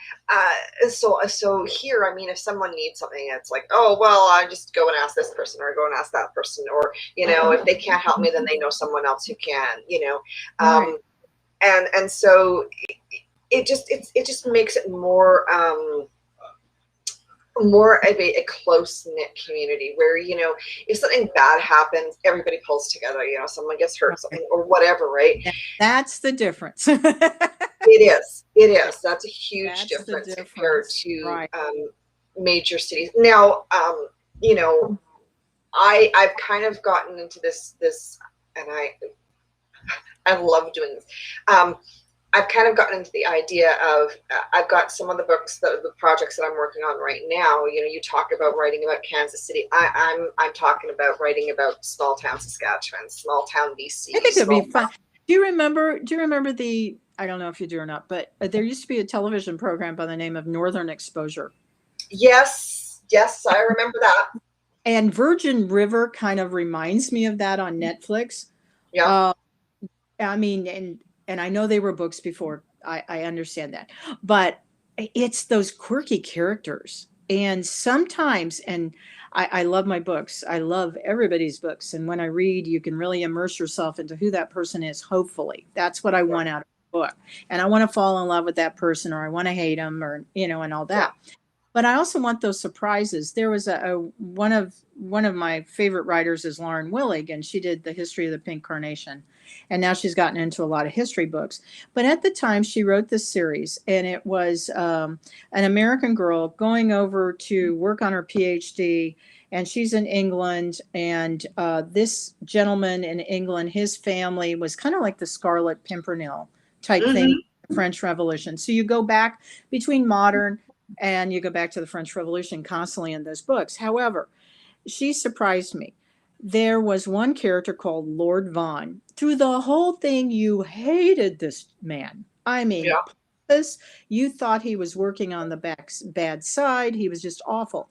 so here, I mean, if someone needs something, it's like, oh well, I just go and ask this person, or go and ask that person, or if they can't help me, then they know someone else who can. Right. And so it just makes it more of a close knit community where if something bad happens, everybody pulls together. Someone gets hurt, Right. something or whatever, right? That's the difference. It is. That's a huge That's the difference compared difference. to Right. major cities. Now, you know, I've kind of gotten into this, and I love doing this. I've kind of gotten into the idea of I've got some of the books, the projects that I'm working on right now. You talk about writing about Kansas City. I'm talking about writing about small town Saskatchewan, small town I BC, think it'd be small fun. town. Do you remember the, I don't know if you do or not, but there used to be a television program by the name of Northern Exposure. Yes, yes, I remember that. And Virgin River kind of reminds me of that on Netflix. Yeah. Uh, I mean, and I know they were books before. I understand that, but it's those quirky characters, and sometimes, and I love my books. I love everybody's books, and when I read, you can really immerse yourself into who that person is. Hopefully, that's what I Yeah. want out of a book, and I want to fall in love with that person, or I want to hate them, or and all Yeah. that. But I also want those surprises. There was a one of my favorite writers is Lauren Willig, and she did the history of the pink carnation, and now she's gotten into a lot of history books. But at the time, she wrote this series, and it was an American girl going over to work on her PhD, and she's in England, and this gentleman in England, his family was kind of like the Scarlet Pimpernel type thing, Hmm. French Revolution. So you go back between modern and you go back to the French Revolution constantly in those books. However, she surprised me. There was one character called Lord Vaughan. Through the whole thing, you hated this man. I mean, Yeah. this, you thought he was working on the bad side. He was just awful.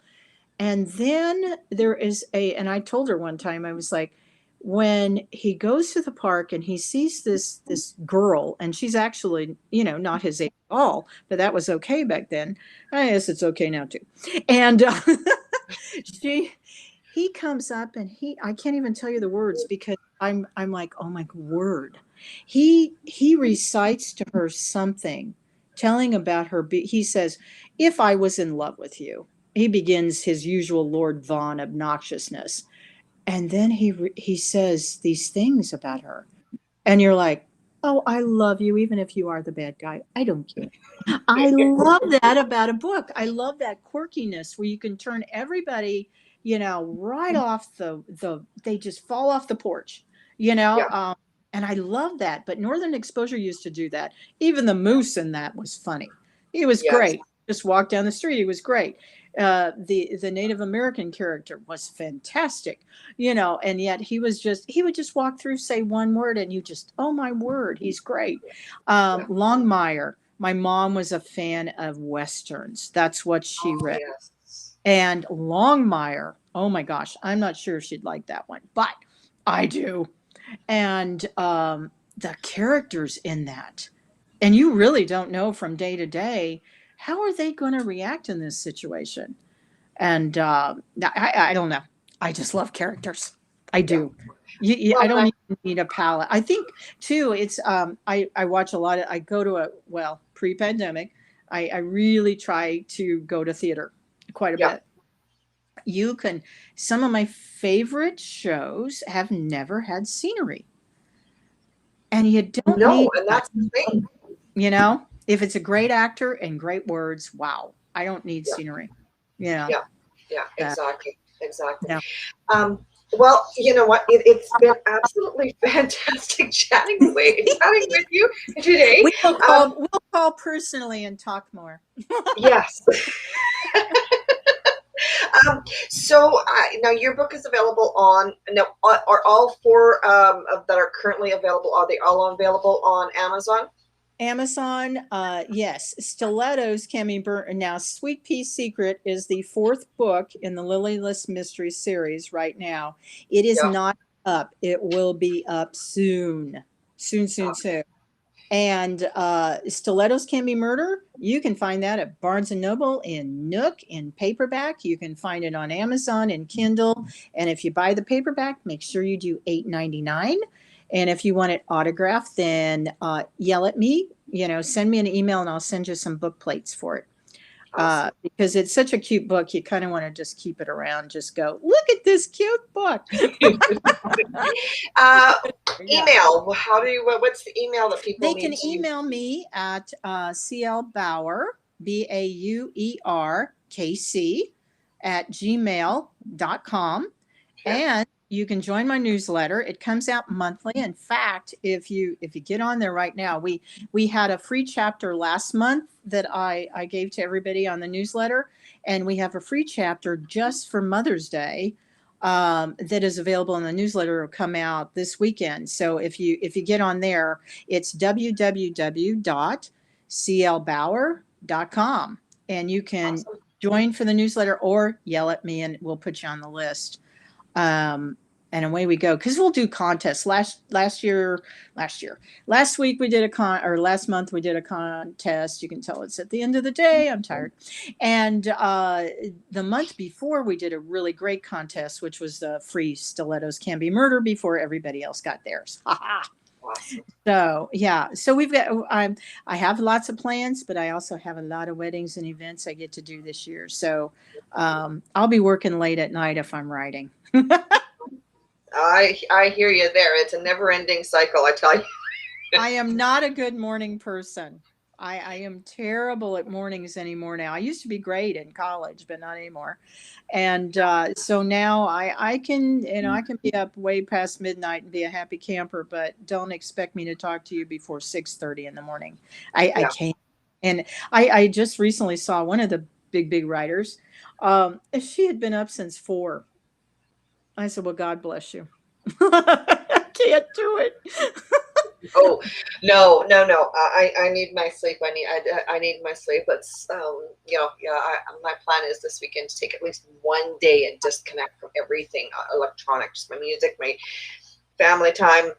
And then there is and I told her one time, I was like, when he goes to the park and he sees this girl, and she's actually, not his age at all, but that was okay back then. I guess it's okay now too. And she he comes up and I can't even tell you the words because I'm like, oh my word. He recites to her something, telling about her. He says, if I was in love with you. He begins his usual Lord Vaughan obnoxiousness. And then he says these things about her. And you're like, Oh, I love you, even if you are the bad guy. I don't care. I love that about a book. I love that quirkiness where you can turn everybody, right off they just fall off the porch, you know. Yeah. Um, and I love that. But Northern Exposure used to do that. Even the moose in that was funny. He was Yes. great. Just walked down the street. He was great. The Native American character was fantastic, and yet he would just walk through, say one word, and you just, oh my word, he's great. Yeah. Longmire. My mom was a fan of Westerns. That's what she Oh, read. yes. And Longmire, oh my gosh, I'm not sure if she'd like that one, but I do. And the characters in that, and you really don't know from day to day, how are they going to react in this situation? And I don't know. I just love characters. I Yeah. do. Well, I don't even need a palette. I think too. It's I watch a lot of. I go to pre-pandemic. I really try to go to theater quite a yeah. bit. You can. Some of my favorite shows have never had scenery, and you don't No, need and that. that's the thing. If it's a great actor and great words, wow, I don't need Yeah. scenery. Yeah. Yeah. Yeah. Uh, Exactly. Exactly. yeah. Well, you know what? It's been absolutely fantastic chatting with you today. We'll call personally and talk more. Yes. So now your book is available on now. Are all four that are currently available? Are they all available on Amazon? Amazon, yes. Stilettos can be burnt. Now, Sweet Pea Secret is the fourth book in the Lilyless Mystery series right now. It is Yeah. not up. It will be up soon. Soon, soon, Okay. soon. And Stilettos Can Be Murder, you can find that at Barnes and Noble in Nook in paperback. You can find it on Amazon in Kindle. And if you buy the paperback, make sure you do $8.99. And if you want it autographed, then yell at me, send me an email and I'll send you some book plates for it. Awesome. Because it's such a cute book, you kind of want to just keep it around. Just go, look at this cute book. uh, Yeah. email. How do you? What's the email that people They need can to? email me at clbauer, BAUERKC, at gmail.com. Okay. And you can join my newsletter. It comes out monthly. In fact, if you get on there right now, we had a free chapter last month that I gave to everybody on the newsletter, and we have a free chapter just for Mother's Day that is available in the newsletter. Will come out this weekend. So if you get on there, it's www.clbauer.com, and you can Awesome. join for the newsletter or yell at me and we'll put you on the list. And away we go, because we'll do contests. Last week we did or last month we did a contest. You can tell it's at the end of the day. I'm tired. And the month before we did a really great contest, which was the free Stilettos Can Be Murder before everybody else got theirs. Awesome. So yeah, so we've got. I have lots of plans, but I also have a lot of weddings and events I get to do this year. So I'll be working late at night if I'm writing. I hear you there. It's a never ending cycle, I tell you. I am not a good morning person. I am terrible at mornings anymore now. I used to be great in college, but not anymore. And so now I can, I can be up way past midnight and be a happy camper, but don't expect me to talk to you before 6:30 in the morning. I Yeah. can't. And I just recently saw one of the big writers. She had been up since 4. I said, well, God bless you. I can't do it. Oh, no, no, no. I need my sleep. I need my sleep. It's yeah. My plan is this weekend to take at least one day and disconnect from everything electronic, just my music, my family time.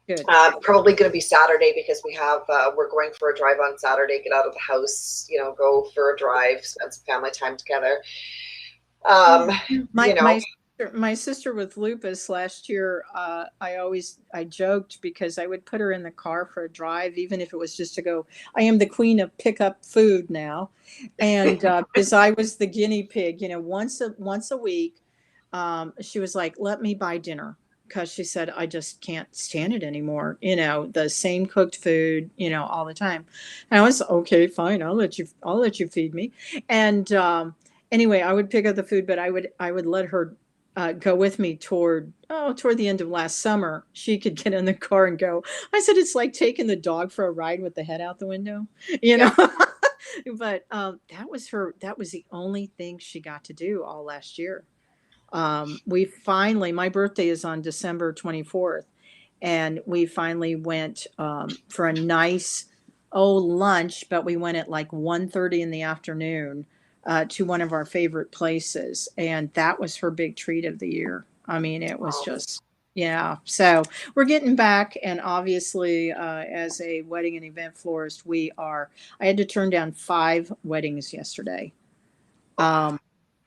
Good. Probably going to be Saturday because we're going for a drive on Saturday. Get out of the house, go for a drive, spend some family time together. My my sister with lupus last year, I joked because I would put her in the car for a drive, even if it was just to go. I am the queen of pick up food now, and because I was the guinea pig, once a week, she was like, "Let me buy dinner." because she said, I just can't stand it anymore. The same cooked food, all the time. And I was okay, fine. I'll let you feed me. And anyway, I would pick up the food, but I would let her go with me toward the end of last summer. She could get in the car and go. I said, it's like taking the dog for a ride with the head out the window, you know. Yeah. But that was the only thing she got to do all last year. My birthday is on December 24th, and we finally went for a nice lunch, but we went at like 1:30 in the afternoon to one of our favorite places, and that was her big treat of the year. I mean, it was Oh, just, yeah. So we're getting back, and obviously, as a wedding and event florist, I had to turn down 5 weddings yesterday. oh, um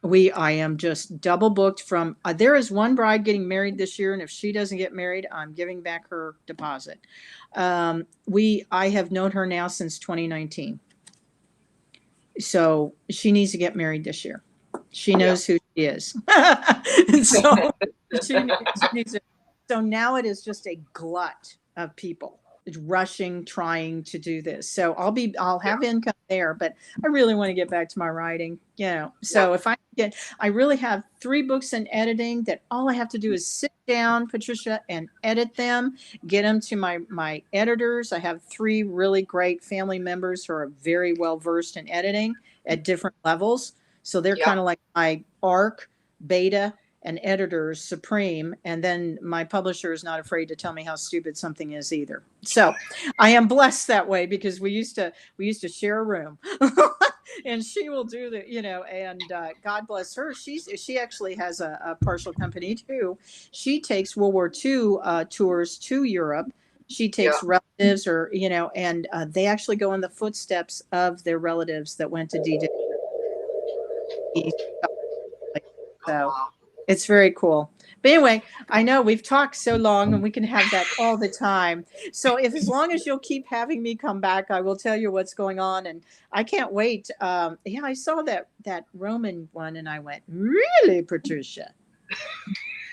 I am just double booked from there is one bride getting married this year, and if she doesn't get married, I'm giving back her deposit. I have known her now since 2019. So she needs to get married this year. She yeah. knows who she is. And so she needs to, so now it is just a glut of people rushing, trying to do this. So I'll Yeah. have income there, but I really want to get back to my writing. Yeah. So I really have 3 books in editing that all I have to do is sit down, Patricia, and edit them, get them to my editors. I have 3 really great family members who are very well versed in editing at different levels. So they're Yeah. kind of like my ARC, beta, and editors supreme. And then my publisher is not afraid to tell me how stupid something is either. So I am blessed that way, because we used to share a room. And she will do and God bless her. She actually has a partial company too. She takes World War II tours to Europe. She Yeah. takes relatives, and they actually go in the footsteps of their relatives that went to D-Day. Oh, So wow. it's very cool. But anyway, I know we've talked so long, and we can have that all the time. So if as long as you'll keep having me come back, I will tell you what's going on, and I can't wait. Yeah, I saw that Roman one, and I went, really, Patricia?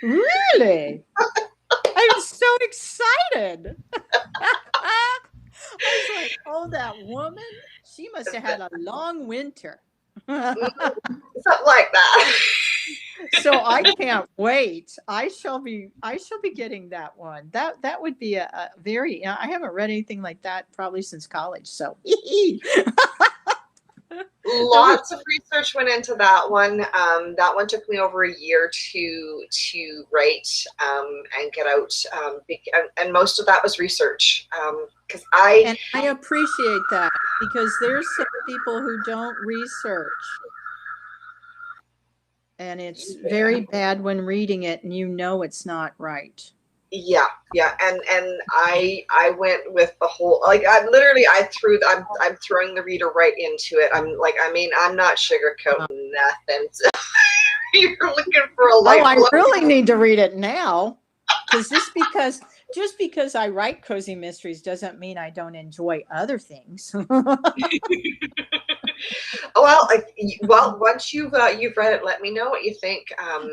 Really? I was so excited. I was like, oh, that woman, she must have had a long winter. Something like that. So I can't wait. I shall be getting that one. That would be a very I haven't read anything like that probably since college. So that Lots of research went into that one. That one took me over a year to write and get out, and most of that was research. Because and I appreciate that, because there's some people who don't research, and it's very bad when reading it and it's not right. yeah, and I went with the whole, like, I'm throwing the reader right into it. I'm like, I mean, I'm not sugarcoating nothing. So you're looking for a light. Oh, I really need to read it now, because just because I write cozy mysteries doesn't mean I don't enjoy other things. Well, once you've read it, let me know what you think.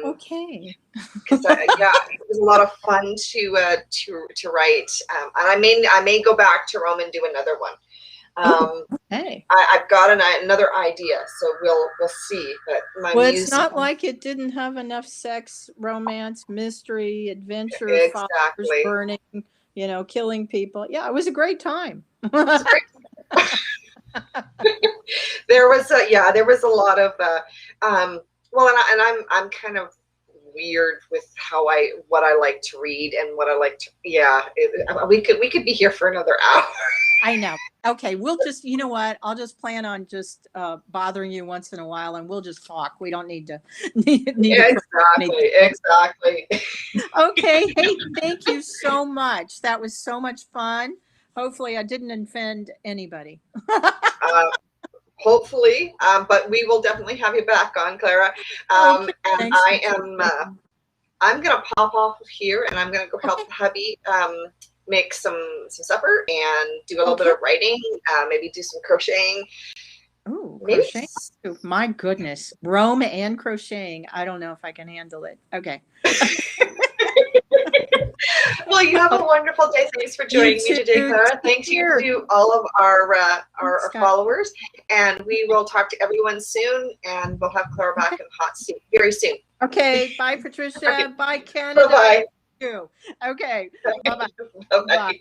Okay. Because yeah, it was a lot of fun to write, and I may go back to Rome and do another one. Hey. I've got another idea, so we'll see. But my Well, it's muse, not like it didn't have enough sex, romance, mystery, adventure, fires exactly. burning, killing people. Yeah, it was a great time. It's great. There was a lot of well, and I'm kind of weird with what I like to read and what I like to, we could be here for another hour. I know. Okay, we'll just, you know what? I'll just plan on just bothering you once in a while, and we'll just talk. We don't need to Exactly. Okay. Hey, thank you so much. That was so much fun. Hopefully, I didn't offend anybody. uh, Hopefully, but we will definitely have you back on, Clara. Okay, And thanks. I'm gonna pop off of here, and I'm gonna go help the hubby make some supper and do a little bit of writing, maybe do some crocheting. Oh, crocheting. My goodness. Rome and crocheting. I don't know if I can handle it. Okay. Well, you have a wonderful day. Thanks for joining me today, too. Clara. Thanks Here. to all of our Scott. followers, and we will talk to everyone soon. And we'll have Clara back in hot seat very soon. Okay. Bye, Patricia. Okay. Bye, Canada. Bye-bye. You. Okay. Bye-bye. Bye-bye. Bye.